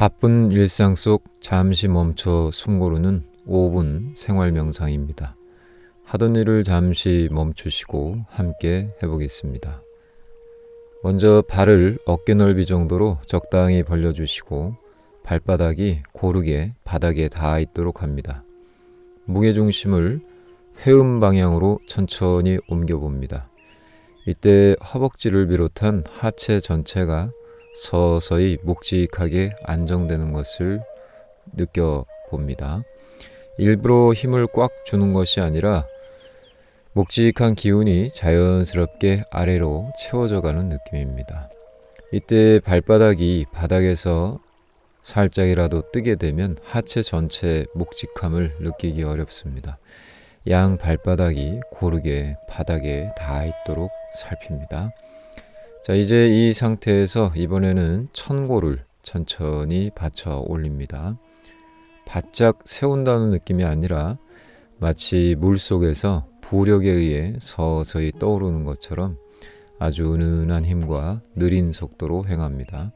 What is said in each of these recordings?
바쁜 일상 속 잠시 멈춰 숨 고르는 5분 생활 명상입니다. 하던 일을 잠시 멈추시고 함께 해보겠습니다. 먼저 발을 어깨 넓이 정도로 적당히 벌려주시고 발바닥이 고르게 바닥에 닿아 있도록 합니다. 무게중심을 회음 방향으로 천천히 옮겨봅니다. 이때 허벅지를 비롯한 하체 전체가 서서히 묵직하게 안정되는 것을 느껴봅니다. 일부러 힘을 꽉 주는 것이 아니라 묵직한 기운이 자연스럽게 아래로 채워져 가는 느낌입니다. 이때 발바닥이 바닥에서 살짝이라도 뜨게 되면 하체 전체의 묵직함을 느끼기 어렵습니다. 양 발바닥이 고르게 바닥에 닿아 있도록 살핍니다. 자, 이제 이 상태에서 이번에는 천골을 천천히 받쳐 올립니다. 바짝 세운다는 느낌이 아니라 마치 물속에서 부력에 의해 서서히 떠오르는 것처럼 아주 은은한 힘과 느린 속도로 행합니다.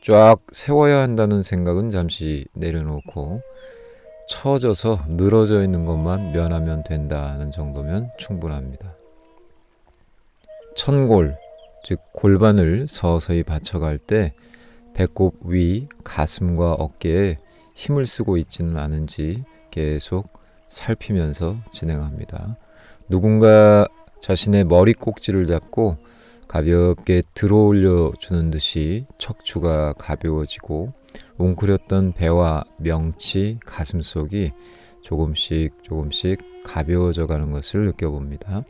쫙 세워야 한다는 생각은 잠시 내려놓고 처져서 늘어져 있는 것만 면하면 된다는 정도면 충분합니다. 천골, 즉 골반을 서서히 받쳐갈 때 배꼽 위, 가슴과 어깨에 힘을 쓰고 있지는 않은지 계속 살피면서 진행합니다. 누군가 자신의 머리 꼭지를 잡고 가볍게 들어올려 주는 듯이 척추가 가벼워지고 웅크렸던 배와 명치, 가슴속이 조금씩 가벼워져 가는 것을 느껴봅니다.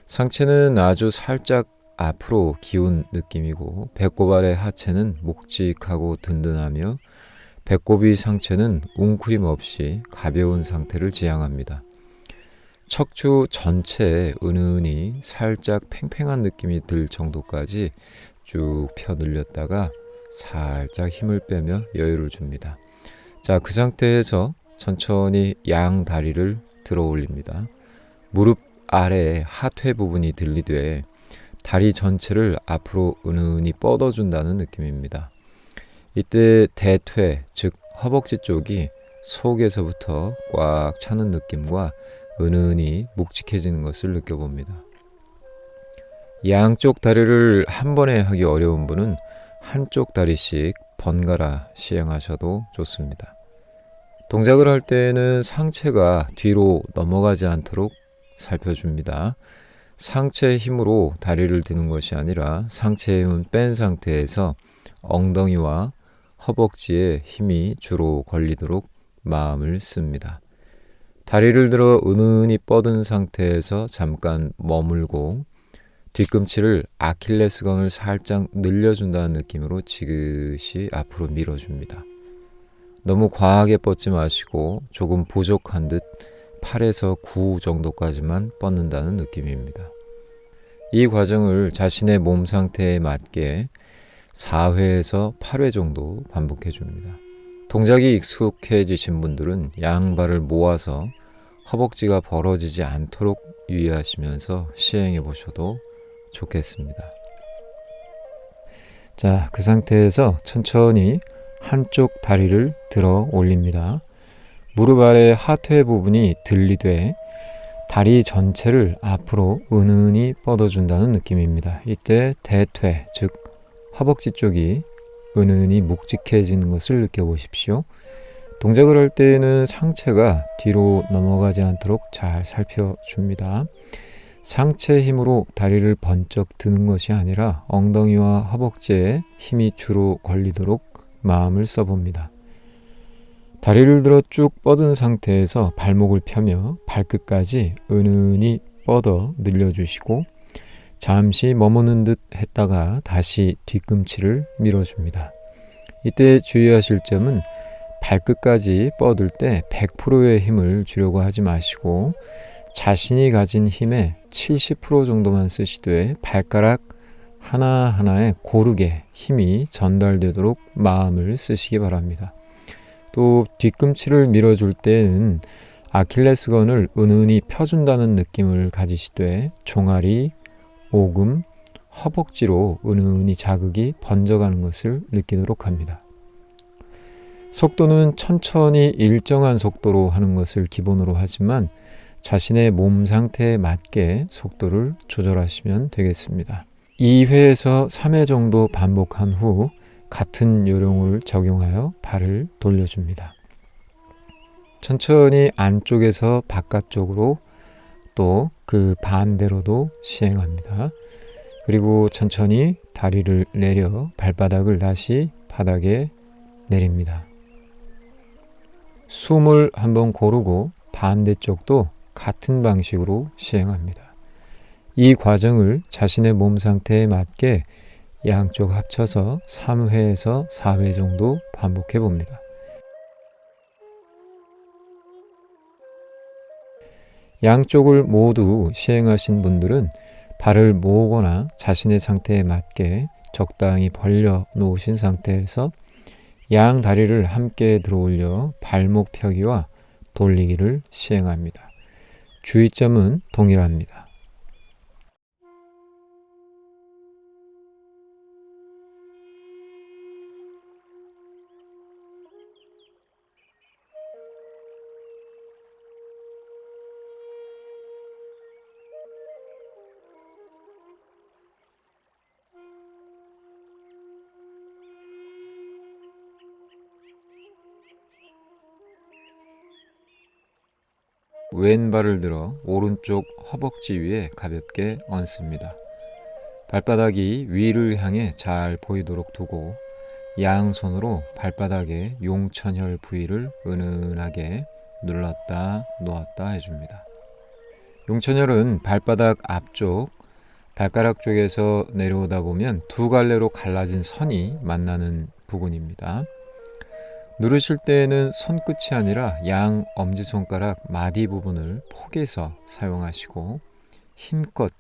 상체는 아주 살짝 앞으로 기운 느낌이고 배꼽 아래 하체는 묵직하고 든든하며 배꼽 위 상체는 웅크림 없이 가벼운 상태를 지향합니다. 척추 전체에 은은히 살짝 팽팽한 느낌이 들 정도까지 쭉 펴 늘렸다가 살짝 힘을 빼며 여유를 줍니다. 자, 그 상태에서 천천히 양 다리를 들어 올립니다. 무릎 아래 하퇴 부분이 들리되 다리 전체를 앞으로 은은히 뻗어준다는 느낌입니다. 이때 대퇴, 즉 허벅지 쪽이 속에서부터 꽉 차는 느낌과 은은히 묵직해지는 것을 느껴봅니다. 양쪽 다리를 한 번에 하기 어려운 분은 한쪽 다리씩 번갈아 시행하셔도 좋습니다. 동작을 할 때에는 상체가 뒤로 넘어가지 않도록 살펴줍니다. 상체의 힘으로 다리를 드는 것이 아니라 상체의 힘은 뺀 상태에서 엉덩이와 허벅지에 힘이 주로 걸리도록 마음을 씁니다. 다리를 들어 은은히 뻗은 상태에서 잠깐 머물고 뒤꿈치를 아킬레스건을 살짝 늘려준다는 느낌으로 지그시 앞으로 밀어줍니다. 너무 과하게 뻗지 마시고 조금 부족한 듯 8에서 9 정도까지만 뻗는다는 느낌입니다. 이 과정을 자신의 몸 상태에 맞게 4회에서 8회 정도 반복해 줍니다. 동작이 익숙해지신 분들은 양발을 모아서 허벅지가 벌어지지 않도록 유의하시면서 시행해 보셔도 좋겠습니다. 자, 그 상태에서 천천히 한쪽 다리를 들어 올립니다. 무릎 아래 하퇴 부분이 들리되 다리 전체를 앞으로 은은히 뻗어준다는 느낌입니다. 이때 대퇴, 즉 허벅지 쪽이 은은히 묵직해지는 것을 느껴보십시오. 동작을 할 때에는 상체가 뒤로 넘어가지 않도록 잘 살펴줍니다. 상체 힘으로 다리를 번쩍 드는 것이 아니라 엉덩이와 허벅지에 힘이 주로 걸리도록 마음을 써봅니다. 다리를 들어 쭉 뻗은 상태에서 발목을 펴며 발끝까지 은은히 뻗어 늘려주시고 잠시 머무는 듯 했다가 다시 뒤꿈치를 밀어줍니다. 이때 주의하실 점은 발끝까지 뻗을 때 100%의 힘을 주려고 하지 마시고 자신이 가진 힘의 70% 정도만 쓰시되 발가락 하나하나에 고르게 힘이 전달되도록 마음을 쓰시기 바랍니다. 또 뒤꿈치를 밀어줄 때는 아킬레스건을 은은히 펴준다는 느낌을 가지시되 종아리, 오금, 허벅지로 은은히 자극이 번져가는 것을 느끼도록 합니다. 속도는 천천히 일정한 속도로 하는 것을 기본으로 하지만 자신의 몸 상태에 맞게 속도를 조절하시면 되겠습니다. 2회에서 3회 정도 반복한 후 같은 요령을 적용하여 발을 돌려줍니다. 천천히 안쪽에서 바깥쪽으로 또 그 반대로도 시행합니다. 그리고 천천히 다리를 내려 발바닥을 다시 바닥에 내립니다. 숨을 한번 고르고 반대쪽도 같은 방식으로 시행합니다. 이 과정을 자신의 몸 상태에 맞게 양쪽 합쳐서 3회에서 4회 정도 반복해 봅니다. 양쪽을 모두 시행하신 분들은 발을 모으거나 자신의 상태에 맞게 적당히 벌려 놓으신 상태에서 양 다리를 함께 들어올려 발목 펴기와 돌리기를 시행합니다. 주의점은 동일합니다. 왼발을 들어 오른쪽 허벅지 위에 가볍게 얹습니다. 발바닥이 위를 향해 잘 보이도록 두고 양손으로 발바닥의 용천혈 부위를 은은하게 눌렀다 놓았다 해줍니다. 용천혈은 발바닥 앞쪽, 발가락 쪽에서 내려오다 보면 두 갈래로 갈라진 선이 만나는 부분입니다. 누르실 때에는 손끝이 아니라 양 엄지손가락 마디 부분을 포개서 사용하시고 힘껏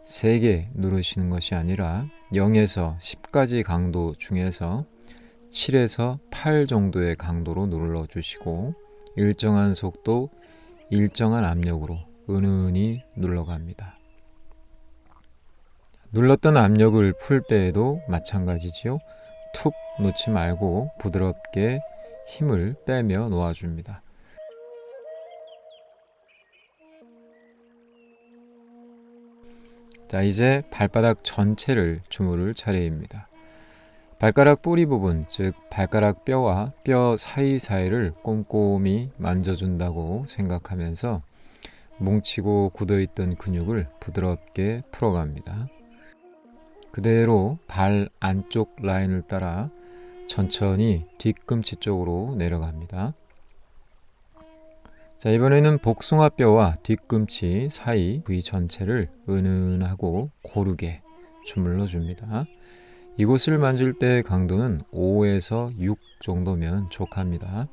세게 누르시는 것이 아니라 0에서 10까지 강도 중에서 7에서 8 정도의 강도로 눌러주시고 일정한 속도, 일정한 압력으로 은은히 눌러갑니다. 눌렀던 압력을 풀 때에도 마찬가지지요. 툭 놓지 말고 부드럽게 힘을 빼며 놓아줍니다. 자, 이제 발바닥 전체를 주무를 차례입니다. 발가락 뿌리 부분, 즉 발가락 뼈와 뼈 사이사이를 꼼꼼히 만져준다고 생각하면서 뭉치고 굳어있던 근육을 부드럽게 풀어갑니다. 그대로 발 안쪽 라인을 따라 천천히 뒤꿈치 쪽으로 내려갑니다. 자, 이번에는 복숭아뼈와 뒤꿈치 사이 부위 전체를 은은하고 고르게 주물러 줍니다. 이곳을 만질 때 강도는 5에서 6 정도면 족합니다.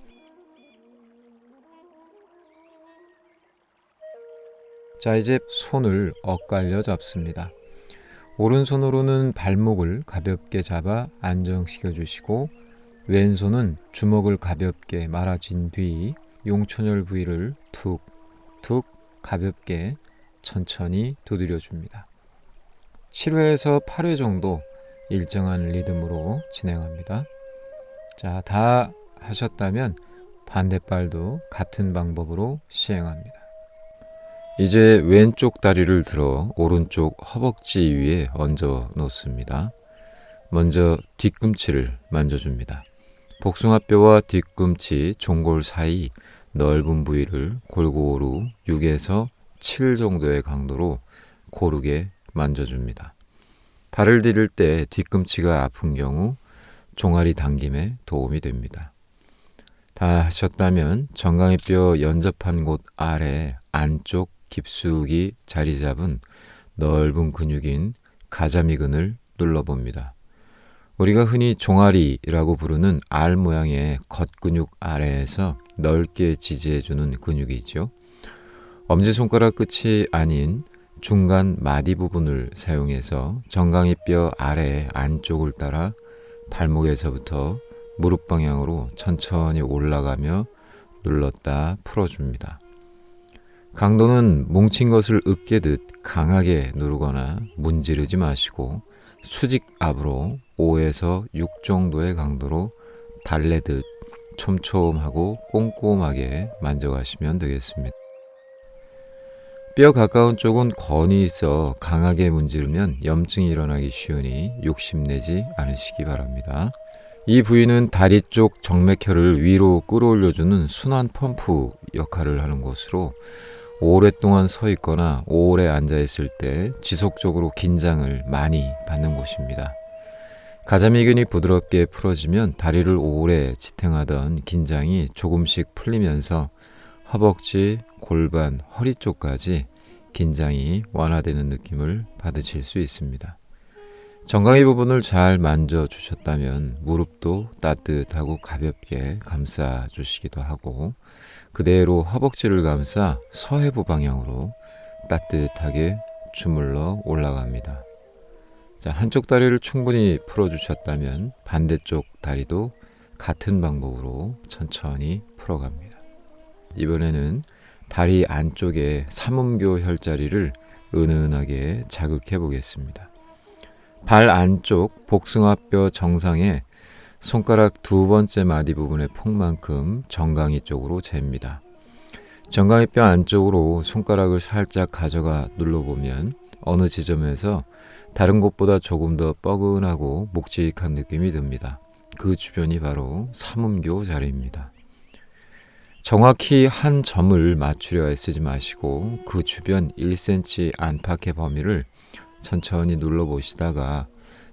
자, 이제 손을 엇갈려 잡습니다. 오른손으로는 발목을 가볍게 잡아 안정시켜 주시고 왼손은 주먹을 가볍게 말아진 뒤 용천혈 부위를 툭툭 가볍게 천천히 두드려 줍니다. 7회에서 8회 정도 일정한 리듬으로 진행합니다. 자, 다 하셨다면 반대발도 같은 방법으로 시행합니다. 이제 왼쪽 다리를 들어 오른쪽 허벅지 위에 얹어 놓습니다. 먼저 뒤꿈치를 만져줍니다. 복숭아뼈와 뒤꿈치 종골 사이 넓은 부위를 골고루 6에서 7 정도의 강도로 고르게 만져줍니다. 발을 디딜 때 뒤꿈치가 아픈 경우 종아리 당김에 도움이 됩니다. 다 하셨다면 정강이뼈 연접한 곳 아래 안쪽 깊숙이 자리 잡은 넓은 근육인 가자미근을 눌러봅니다. 우리가 흔히 종아리라고 부르는 알 모양의 겉근육 아래에서 넓게 지지해주는 근육이죠. 엄지손가락 끝이 아닌 중간 마디 부분을 사용해서 정강이뼈 아래 안쪽을 따라 발목에서부터 무릎 방향으로 천천히 올라가며 눌렀다 풀어줍니다. 강도는 뭉친 것을 으깨듯 강하게 누르거나 문지르지 마시고 수직압으로 5에서 6 정도의 강도로 달래듯 촘촘하고 꼼꼼하게 만져가시면 되겠습니다. 뼈 가까운 쪽은 건이 있어 강하게 문지르면 염증이 일어나기 쉬우니 욕심내지 않으시기 바랍니다. 이 부위는 다리 쪽 정맥혈을 위로 끌어올려주는 순환 펌프 역할을 하는 곳으로 오랫동안 서 있거나 오래 앉아 있을 때 지속적으로 긴장을 많이 받는 곳입니다. 가자미근이 부드럽게 풀어지면 다리를 오래 지탱하던 긴장이 조금씩 풀리면서 허벅지, 골반, 허리 쪽까지 긴장이 완화되는 느낌을 받으실 수 있습니다. 정강이 부분을 잘 만져주셨다면 무릎도 따뜻하고 가볍게 감싸주시기도 하고 그대로 허벅지를 감싸 서해부 방향으로 따뜻하게 주물러 올라갑니다. 자, 한쪽 다리를 충분히 풀어주셨다면 반대쪽 다리도 같은 방법으로 천천히 풀어갑니다. 이번에는 다리 안쪽에 삼음교 혈자리를 은은하게 자극해 보겠습니다. 발 안쪽 복숭아뼈 정상에 손가락 두 번째 마디 부분의 폭만큼 정강이 쪽으로 잽니다. 정강이 뼈 안쪽으로 손가락을 살짝 가져가 눌러보면 어느 지점에서 다른 곳보다 조금 더 뻐근하고 묵직한 느낌이 듭니다. 그 주변이 바로 삼음교 자리입니다. 정확히 한 점을 맞추려 애쓰지 마시고 그 주변 1cm 안팎의 범위를 천천히 눌러보시다가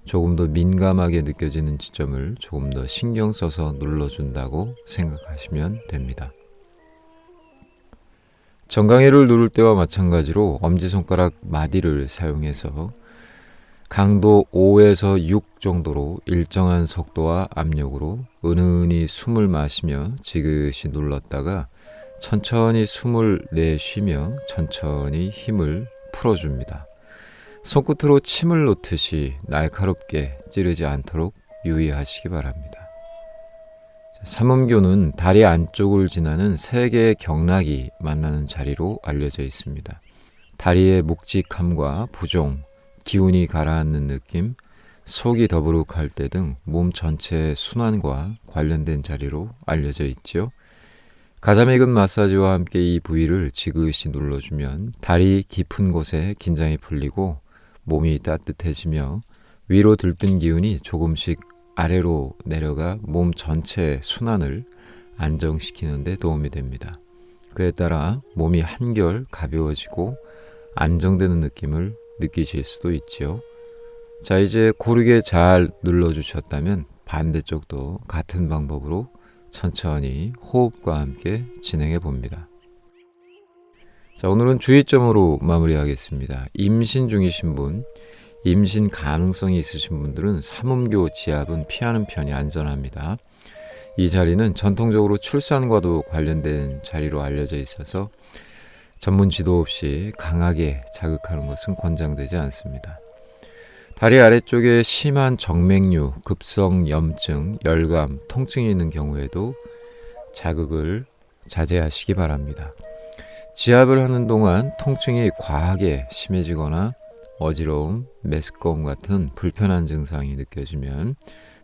조금 더 민감하게 느껴지는 지점을 조금 더 신경 써서 눌러준다고 생각하시면 됩니다. 정강이를 누를 때와 마찬가지로 엄지손가락 마디를 사용해서 강도 5에서 6 정도로 일정한 속도와 압력으로 은은히 숨을 마시며 지그시 눌렀다가 천천히 숨을 내쉬며 천천히 힘을 풀어줍니다. 손끝으로 침을 놓듯이 날카롭게 찌르지 않도록 유의하시기 바랍니다. 삼음교는 다리 안쪽을 지나는 3개의 경락이 만나는 자리로 알려져 있습니다. 다리의 묵직함과 부종, 기운이 가라앉는 느낌, 속이 더부룩할 때 등 몸 전체의 순환과 관련된 자리로 알려져 있지요. 가자미근 마사지와 함께 이 부위를 지그시 눌러주면 다리 깊은 곳에 긴장이 풀리고 몸이 따뜻해지며 위로 들뜬 기운이 조금씩 아래로 내려가 몸 전체의 순환을 안정시키는 데 도움이 됩니다. 그에 따라 몸이 한결 가벼워지고 안정되는 느낌을 느끼실 수도 있지요. 자, 이제 고르게 잘 눌러주셨다면 반대쪽도 같은 방법으로 천천히 호흡과 함께 진행해 봅니다. 자, 오늘은 주의점으로 마무리하겠습니다. 임신 중이신 분, 임신 가능성이 있으신 분들은 삼음교 지압은 피하는 편이 안전합니다. 이 자리는 전통적으로 출산과도 관련된 자리로 알려져 있어서 전문 지도 없이 강하게 자극하는 것은 권장되지 않습니다. 다리 아래쪽에 심한 정맥류, 급성 염증, 열감, 통증이 있는 경우에도 자극을 자제하시기 바랍니다. 지압을 하는 동안 통증이 과하게 심해지거나 어지러움, 메스꺼움 같은 불편한 증상이 느껴지면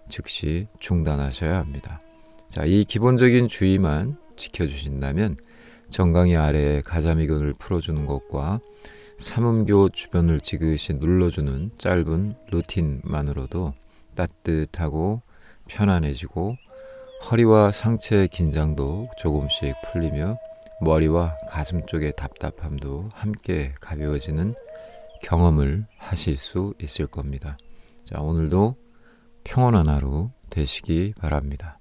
즉시 중단하셔야 합니다. 자, 이 기본적인 주의만 지켜주신다면 정강이 아래에 가자미근을 풀어주는 것과 삼음교 주변을 지그시 눌러주는 짧은 루틴만으로도 따뜻하고 편안해지고 허리와 상체의 긴장도 조금씩 풀리며 머리와 가슴 쪽의 답답함도 함께 가벼워지는 경험을 하실 수 있을 겁니다. 자, 오늘도 평온한 하루 되시기 바랍니다.